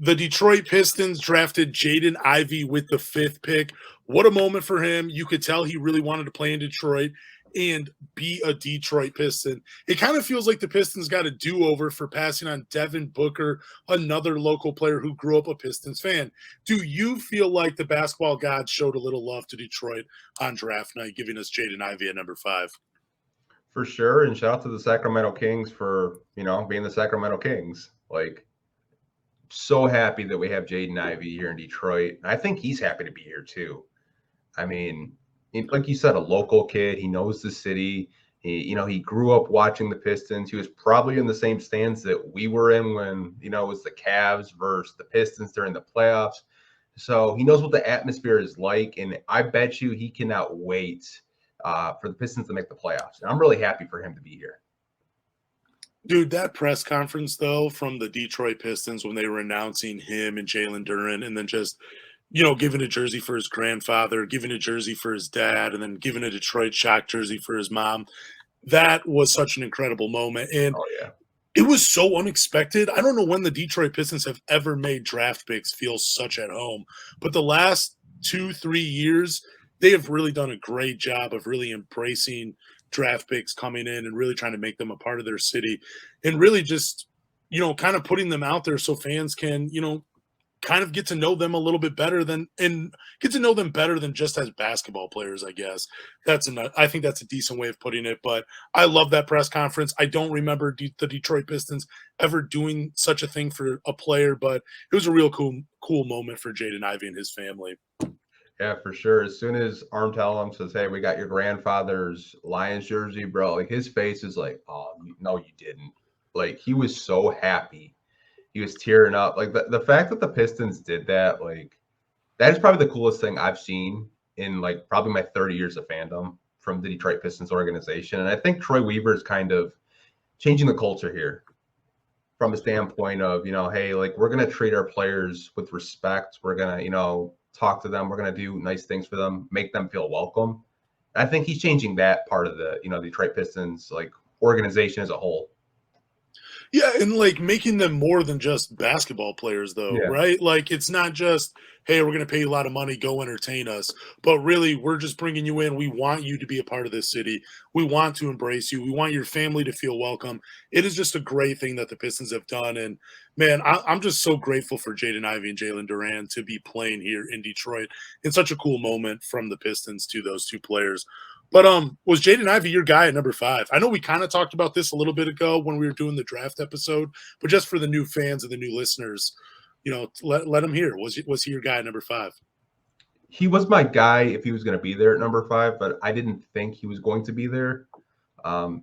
The Detroit Pistons drafted Jaden Ivey with the 5th pick. What a moment for him. You could tell he really wanted to play in Detroit and be a Detroit Piston. It kind of feels like the Pistons got a do-over for passing on Devin Booker, another local player who grew up a Pistons fan. Do you feel like the basketball gods showed a little love to Detroit on draft night, giving us Jaden Ivey at number 5? For sure, and shout out to the Sacramento Kings for, being the Sacramento Kings. Like, so happy that we have Jaden Ivey here in Detroit. I think he's happy to be here too. I mean, like you said, a local kid. He knows the city. He grew up watching the Pistons. He was probably in the same stands that we were in when, it was the Cavs versus the Pistons during the playoffs. So he knows what the atmosphere is like. And I bet you he cannot wait for the Pistons to make the playoffs. And I'm really happy for him to be here. Dude, that press conference, though, from the Detroit Pistons when they were announcing him and Jalen Duren and then just, giving a jersey for his grandfather, giving a jersey for his dad, and then giving a Detroit Shock jersey for his mom, that was such an incredible moment. And it was so unexpected. I don't know when the Detroit Pistons have ever made draft picks feel such at home, but the last 2-3 years, they have really done a great job of really embracing draft picks coming in and really trying to make them a part of their city and really just, kind of putting them out there so fans can, kind of get to know them a little bit better than just as basketball players, I guess. I think that's a decent way of putting it, but I love that press conference. I don't remember the Detroit Pistons ever doing such a thing for a player, but it was a real cool moment for Jaden Ivey and his family. Yeah, for sure. As soon as Arm Talem says, "Hey, we got your grandfather's Lions jersey," bro, like his face is like, "Oh, no, you didn't." Like he was so happy. He was tearing up. Like the fact that the Pistons did that, like that is probably the coolest thing I've seen in like probably my 30 years of fandom from the Detroit Pistons organization. And I think Troy Weaver is kind of changing the culture here from a standpoint of, hey, like we're going to treat our players with respect. We're going to, talk to them. We're going to do nice things for them, make them feel welcome. I think he's changing that part of the, Detroit Pistons like organization as a whole. Yeah, and like making them more than just basketball players, though, right? Like it's not just, hey, we're going to pay you a lot of money, go entertain us. But really, we're just bringing you in. We want you to be a part of this city. We want to embrace you. We want your family to feel welcome. It is just a great thing that the Pistons have done. And, man, I'm just so grateful for Jaden Ivey and Jalen Duren to be playing here in Detroit in such a cool moment from the Pistons to those two players. But was Jaden Ivey your guy at number 5? I know we kind of talked about this a little bit ago when we were doing the draft episode, but just for the new fans and the new listeners, let them hear. Was he your guy at number 5? He was my guy if he was going to be there at number 5, but I didn't think he was going to be there. The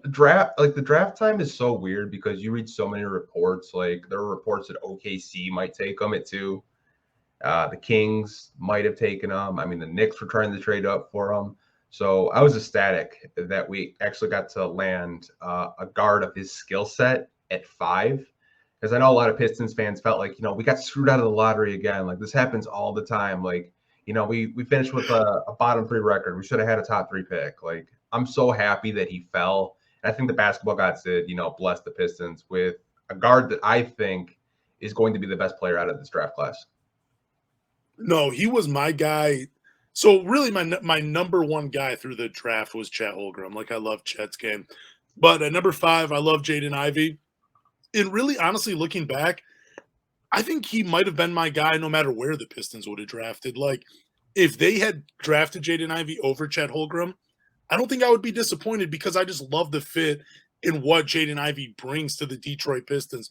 draft time is so weird because you read so many reports. Like there are reports that OKC might take him at 2. The Kings might have taken him. I mean, the Knicks were trying to trade up for him. So I was ecstatic that we actually got to land a guard of his skill set at 5. Because I know a lot of Pistons fans felt like, we got screwed out of the lottery again. Like this happens all the time. Like, we finished with a bottom 3 record. We should have had a top 3 pick. Like I'm so happy that he fell. And I think the basketball gods did, bless the Pistons with a guard that I think is going to be the best player out of this draft class. No, he was my guy. So really my number 1 guy through the draft was Chet Holmgren. Like I love Chet's game. But at number 5, I love Jaden Ivey. And really, honestly, looking back, I think he might have been my guy no matter where the Pistons would have drafted. Like if they had drafted Jaden Ivey over Chet Holmgren, I don't think I would be disappointed because I just love the fit in what Jaden Ivey brings to the Detroit Pistons.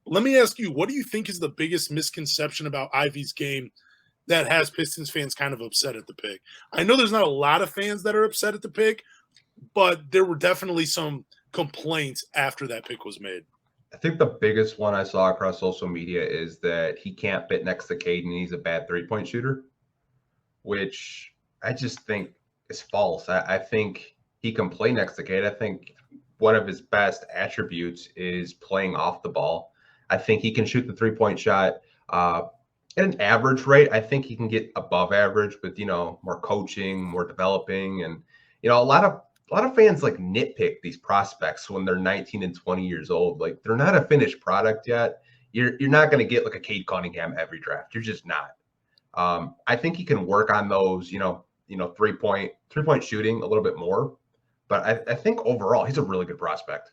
Let me ask you, what do you think is the biggest misconception about Ivey's game that has Pistons fans kind of upset at the pick? I know there's not a lot of fans that are upset at the pick, but there were definitely some complaints after that pick was made. I think the biggest one I saw across social media is that he can't fit next to Cade and he's a bad 3-point shooter, which I just think is false. I think he can play next to Cade. I think one of his best attributes is playing off the ball. I think he can shoot the 3-point shot at an average rate. I think he can get above average with, more coaching, more developing. And, a lot of fans like nitpick these prospects when they're 19 and 20 years old. Like they're not a finished product yet. You're not going to get like a Cade Cunningham every draft. You're just not. I think he can work on those, 3-point shooting a little bit more. But I think overall he's a really good prospect.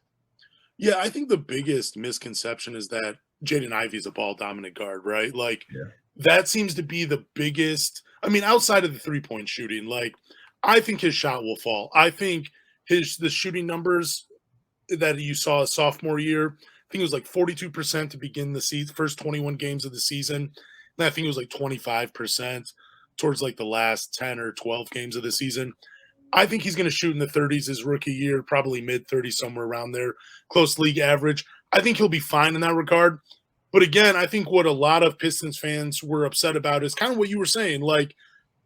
Yeah, I think the biggest misconception is that Jaden Ivey is a ball dominant guard, right? Like that seems to be the biggest. I mean, outside of the 3-point shooting, like I think his shot will fall. I think the shooting numbers that you saw his sophomore year, I think it was like 42% to begin the season, first 21 games of the season. And I think it was like 25% towards like the last 10 or 12 games of the season. I think he's going to shoot in the 30s his rookie year, probably mid-30s, somewhere around there, close league average. I think he'll be fine in that regard. But again, I think what a lot of Pistons fans were upset about is kind of what you were saying. Like,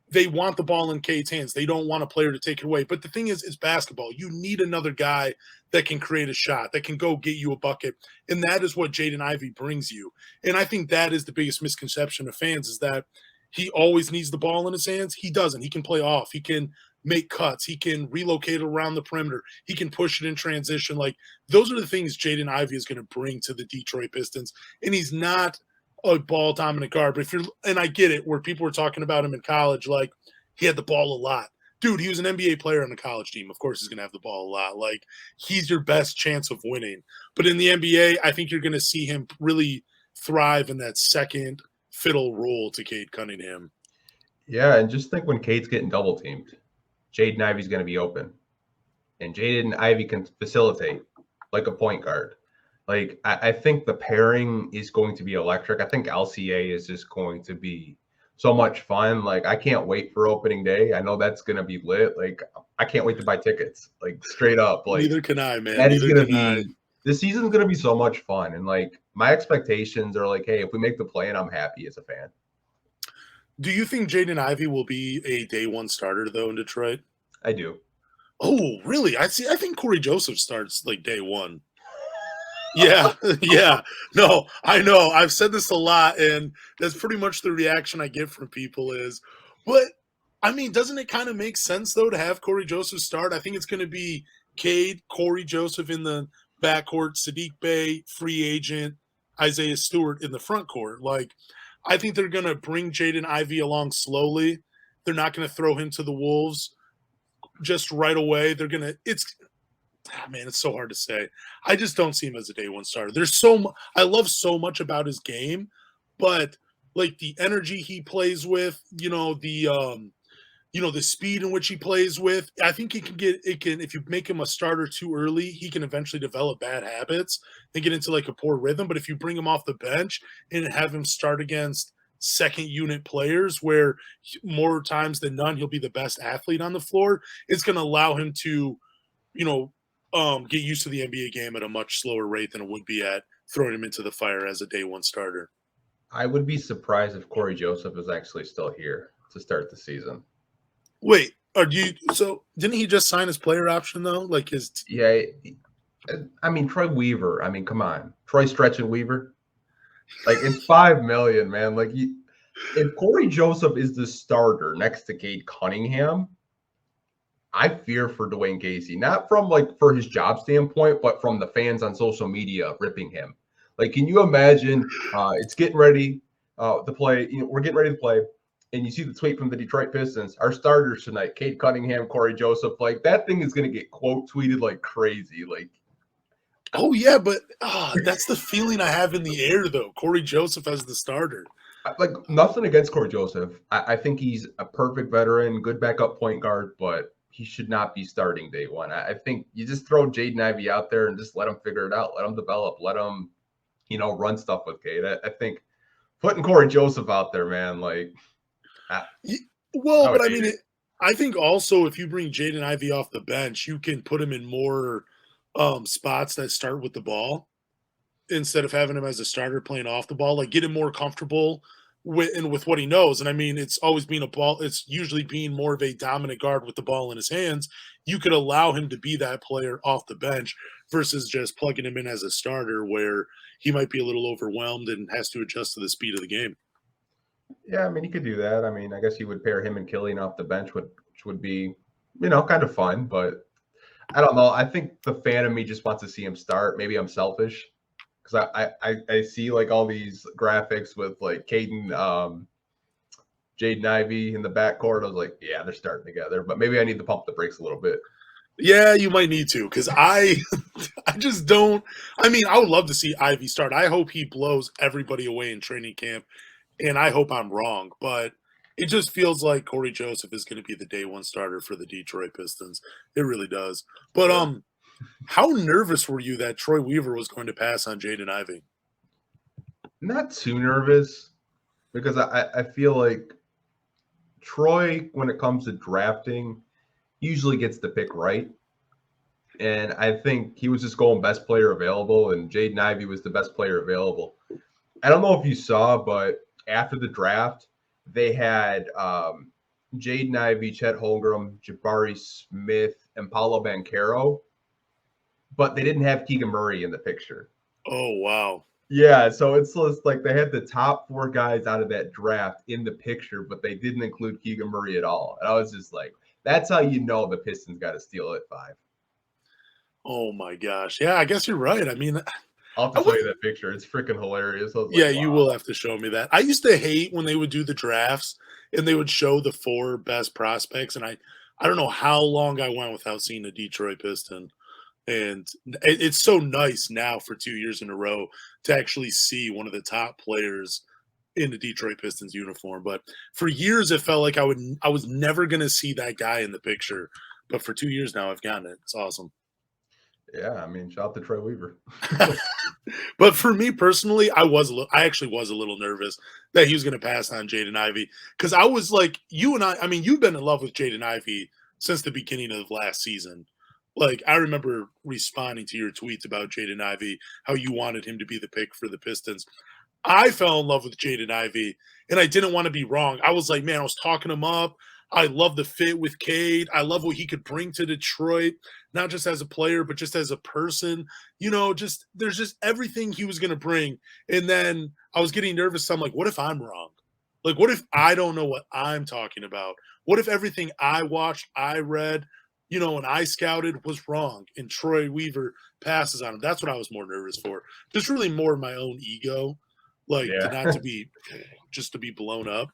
they want the ball in Cade's hands. They don't want a player to take it away. But the thing is, it's basketball. You need another guy that can create a shot, that can go get you a bucket. And that is what Jaden Ivey brings you. And I think that is the biggest misconception of fans is that he always needs the ball in his hands. He doesn't. He can play off. He can make cuts. He can relocate around the perimeter. He can push it in transition. Like, those are the things Jaden Ivey is going to bring to the Detroit Pistons. And he's not a ball dominant guard. But and I get it, where people were talking about him in college, like he had the ball a lot. Dude, he was an NBA player on the college team. Of course he's going to have the ball a lot. Like, he's your best chance of winning. But in the NBA, I think you're going to see him really thrive in that second fiddle role to Cade Cunningham. Yeah, and just think when Cade's getting double teamed, Jaden Ivey's going to be open. And Jaden Ivey can facilitate like a point guard. Like, I think the pairing is going to be electric. I think LCA is just going to be so much fun. Like, I can't wait for opening day. I know that's going to be lit. Like, I can't wait to buy tickets. Like, straight up. Like, neither can I, man. That is going to be – this season's going to be so much fun. And, like, my expectations are like, hey, if we make the play, and I'm happy as a fan. Do you think Jaden Ivey will be a day one starter, though, in Detroit? I do. Oh, really? I think Corey Joseph starts like day one. Yeah. No, I know. I've said this a lot, and that's pretty much the reaction I get from people is, but, I mean, doesn't it kind of make sense, though, to have Corey Joseph start? I think it's going to be Cade, Corey Joseph in the backcourt, Sadiq Bey, free agent, Isaiah Stewart in the front court. Like, I think they're going to bring Jaden Ivey along slowly. They're not going to throw him to the Wolves just right away. They're going to – it's so hard to say. I just don't see him as a day one starter. I love so much about his game, but like the energy he plays with, the speed in which he plays with, I think if you make him a starter too early, he can eventually develop bad habits and get into like a poor rhythm. But if you bring him off the bench and have him start against second unit players where more times than none, he'll be the best athlete on the floor, it's going to allow him to, get used to the NBA game at a much slower rate than it would be at throwing him into the fire as a day one starter. I would be surprised if Corey Joseph is actually still here to start the season. Wait, didn't he just sign his player option though? Like yeah, I mean, Troy Weaver. I mean, come on, Troy Stretch and Weaver. Like, it's $5 million, man. Like, if Corey Joseph is the starter next to Cade Cunningham, I fear for Dwayne Casey, not from like for his job standpoint, but from the fans on social media ripping him. Like, can you imagine? It's getting ready to play. We're getting ready to play, and you see the tweet from the Detroit Pistons: our starters tonight, Cade Cunningham, Corey Joseph. Like, that thing is going to get quote tweeted like crazy. Like, oh yeah, but that's the feeling I have in the air though. Corey Joseph as the starter. Like, nothing against Corey Joseph. I think he's a perfect veteran, good backup point guard, but he should not be starting day one. I think you just throw Jaden Ivey out there and just let him figure it out. Let him develop. Let him, run stuff with Cade. I think putting Corey Joseph out there, man, like. I think also if you bring Jaden Ivey off the bench, you can put him in more spots that start with the ball instead of having him as a starter playing off the ball. Like, get him more comfortable with what he knows. And I mean, it's always been it's usually being more of a dominant guard with the ball in his hands. You could allow him to be that player off the bench versus just plugging him in as a starter where he might be a little overwhelmed and has to adjust to the speed of the game. Yeah, I mean, he could do that. I mean, I guess you would pair him and Killian off the bench, which would be, kind of fun. But I don't know. I think the fan of me just wants to see him start. Maybe I'm selfish because I see like all these graphics with like Jaden Ivey in the backcourt. I was like, yeah, they're starting together, but maybe I need to pump the brakes a little bit. Yeah, you might need to, because I just don't. I mean, I would love to see Ivy start. I hope he blows everybody away in training camp, and I hope I'm wrong. But it just feels like Corey Joseph is going to be the day one starter for the Detroit Pistons. It really does. But Sure. how nervous were you that Troy Weaver was going to pass on Jaden Ivey? Not too nervous because I feel like Troy, when it comes to drafting, usually gets the pick right. And I think he was just going best player available, and Jaden Ivey was the best player available. I don't know if you saw, but after the draft, they had Jaden Ivey, Chet Holmgren, Jabari Smith, and Paulo Banchero, but they didn't have Keegan Murray in the picture. Oh, wow. Yeah, so it's just like they had the top 4 guys out of that draft in the picture, but they didn't include Keegan Murray at all. And I was just like, that's how you know the Pistons got to steal at 5. Oh, my gosh. Yeah, I guess you're right. I mean, I'll have to show you that picture. It's freaking hilarious. I was yeah, like, you wow. will have to show me that. I used to hate when they would do the drafts and they would show the 4 best prospects, and I don't know how long I went without seeing a Detroit Piston. And it's so nice now for 2 years in a row to actually see one of the top players in the Detroit Pistons uniform. But for years, it felt like I was never going to see that guy in the picture. But for 2 years now, I've gotten it. It's awesome. Yeah, I mean, shout out to Troy Weaver. But for me personally, I actually was a little nervous that he was going to pass on Jaden Ivey, because I was like, you and I mean, you've been in love with Jaden Ivey since the beginning of last season. Like, I remember responding to your tweets about Jaden Ivey, how you wanted him to be the pick for the Pistons. I fell in love with Jaden Ivey, and I didn't want to be wrong. I was like, man, I was talking him up. I love the fit with Cade. I love what he could bring to Detroit, not just as a player, but just as a person. You know, just there's just everything he was going to bring. And then I was getting nervous. So I'm like, what if I'm wrong? Like, what if I don't know what I'm talking about? What if everything I watched, I read, and I scouted was wrong, and Troy Weaver passes on him? That's what I was more nervous for. Just really more my own ego, like Yeah. to be blown up.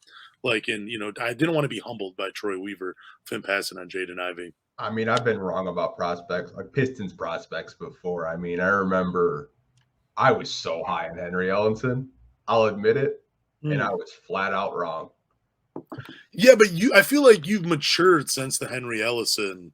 Like, and I didn't want to be humbled by Troy Weaver for him passing on Jaden Ivey. I mean, I've been wrong about prospects, like Pistons prospects before. I mean, I remember I was so high on Henry Ellenson. I'll admit it. And I was flat out wrong. Yeah, but I feel like you've matured since the Henry Ellison,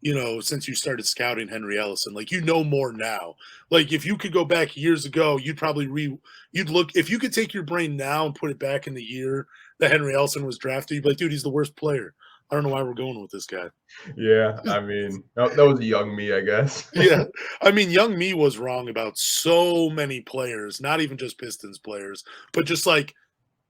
since you started scouting Henry Ellison. Like, more now. Like, if you could go back years ago, you'd probably if you could take your brain now and put it back in the year that Henry Ellison was drafted, you'd be like, dude, he's the worst player. I don't know why we're going with this guy. Yeah, I mean, that was a young me, I guess. Yeah. I mean, young me was wrong about so many players, not even just Pistons players, but just like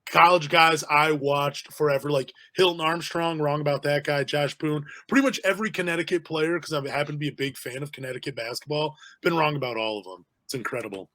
college guys I watched forever, like Hilton Armstrong, wrong about that guy, Josh Boone, pretty much every Connecticut player, because I happen to be a big fan of Connecticut basketball, been wrong about all of them. It's incredible.